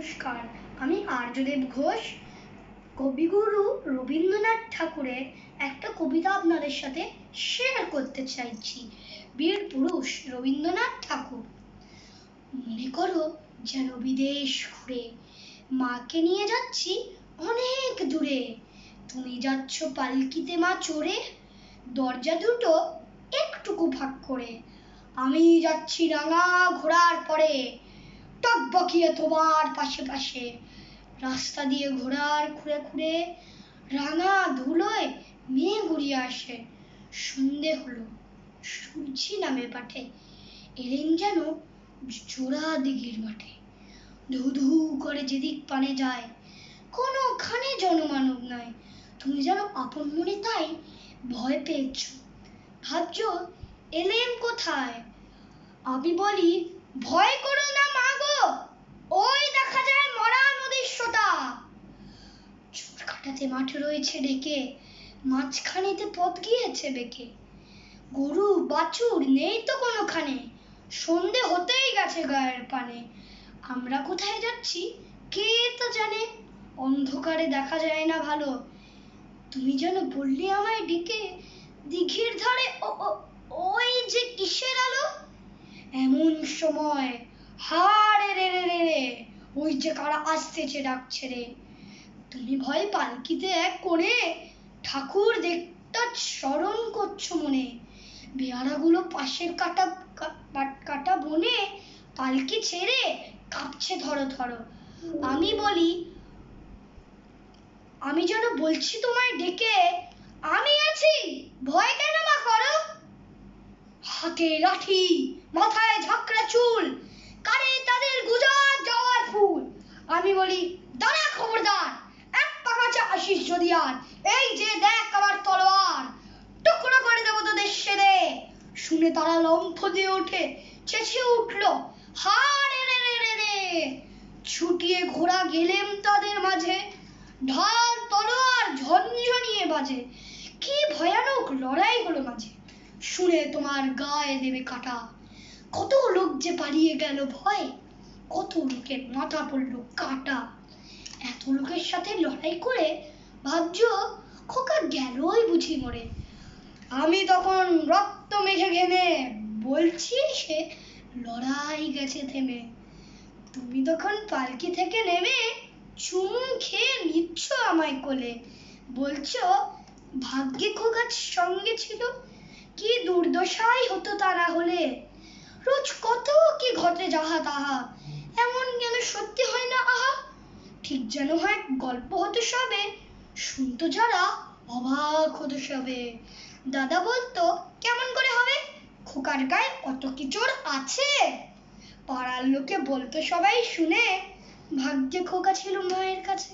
নমস্কার, আমি আর্যদেব ঘোষ। কবিগুরু রবীন্দ্রনাথ ঠাকুরের একটা কবিতা আপনাদের সাথে শেয়ার করতে চাইছি। বীর পুরুষ রবীন্দ্রনাথ ঠাকুর। মনে করো যেন বিদেশ ঘুরে মাকে নিয়ে যাচ্ছি অনেক দূরে। তুমি যাচ্ছ পালকিতে মা চড়ে, দরজা দুটো একটুকু ফাঁক করে। আমি যাচ্ছি রাঙা ঘোড়ার পরে, টকবকিয়ে তোমার পাশে পাশে। রাস্তা দিয়ে ঘোড়ার খুঁড়ে খুঁড়ে রাঙা ধুলোয় মেঘ উড়িয়ে আসে। সন্ধে হলো, সূর্যি নামে পাঠে, এলেন যেন জোড়া দিঘির মাঠে। ধু ধু করে যেদিক পানে যায়, কোনোখানে জনমানব নাই। তুমি যেন আপন মনে তাই ভয় পেয়েছ, ভাবছো এলেম কোথায়। আমি বলি ভয় করো না মা গো, ওই দেখা যায় মরা নদীর সোতা। চুল কাটাতে মাঠ রয়েছে ডেকে, মাঝখানেতে পথ গিয়েছে বেঁকে। গরু বাছুর নেই তো কোনোখানে, সন্ধে হতেই গেছে গায়ের পানে। আমরা কোথায় যাচ্ছি কে তো জানে, অন্ধকারে দেখা যায় না ভালো। তুমি যেন বললে আমায় ডেকে, দিঘির ধারে ওই যে কিসের আলো। এমন সময় হারে রে রে রে রে, ওই যে কারা আসতেছে ডাকছে রে। তুমি ভয় পালকিতে এক কোণে ঠাকুর দেখতে স্মরণ করছো মনে। বেয়ারাগুলো পাশের কাটা বনে পালকি ছেড়ে কাঁপছে ধরো ধরো। আমি বলি, আমি যেন বলছি তোমায় ডেকে, আমি আছি ভয় কেন মা করো। হাতে লাঠি মাথায় ঝাঁকড়া চুল, কারে তাদের গুজার যাওয়ার ফুল। আমি বলি দাঁড়া খবরদার, এক পা কাছে আসিস যদি আর, এই যে দেখ আমার তলোয়ার, টুকরো করে দেবো তোদের সেদে। শুনে তারা লম্ফ দিয়ে ওঠে, চেঁচিয়ে উঠল হারে রে রে রে রে। ছুটিয়ে ঘোড়া গেলেম তাদের মাঝে, ঢাল তলোয়ার ঝনঝনিয়ে বাজে। কি ভয়ানক লড়াই হলো মাঝে, শুনে তোমার গায়ে দেবে কাটা। কত লোক যে পালিয়ে গেল ভয়, কত লোকের মাথা পড়লো কাটা। এত লোকের সাথে লড়াই করে ভাবছো খোকা গেলই বুঝি মরে। আমি তখন রক্ত মেখে ঘেমে বলছি সে লড়াই গেছে থেমে। তুমি তখন পালকি থেকে নেমে চুমু খেয়ে নিচ্ছ আমায় কোলে, বলছো ভাগ্যে খোকার সঙ্গে ছিল, কি দুর্দশাই হতো তা না হলে। রোজ কত কি ঘটে যাহা তাহা, এমন যেন সত্যি হয় না আহা। ঠিক যেন হয় গল্প হতো সবে, শুনতো যারা অবাক হতো সবে। দাদা বলতো কেমন করে হবে, খোকার গায়ে অত কি জোর আছে। পাড়ার লোকে বলতো সবাই শুনে, ভাগ্যে খোকা ছিল মায়ের কাছে।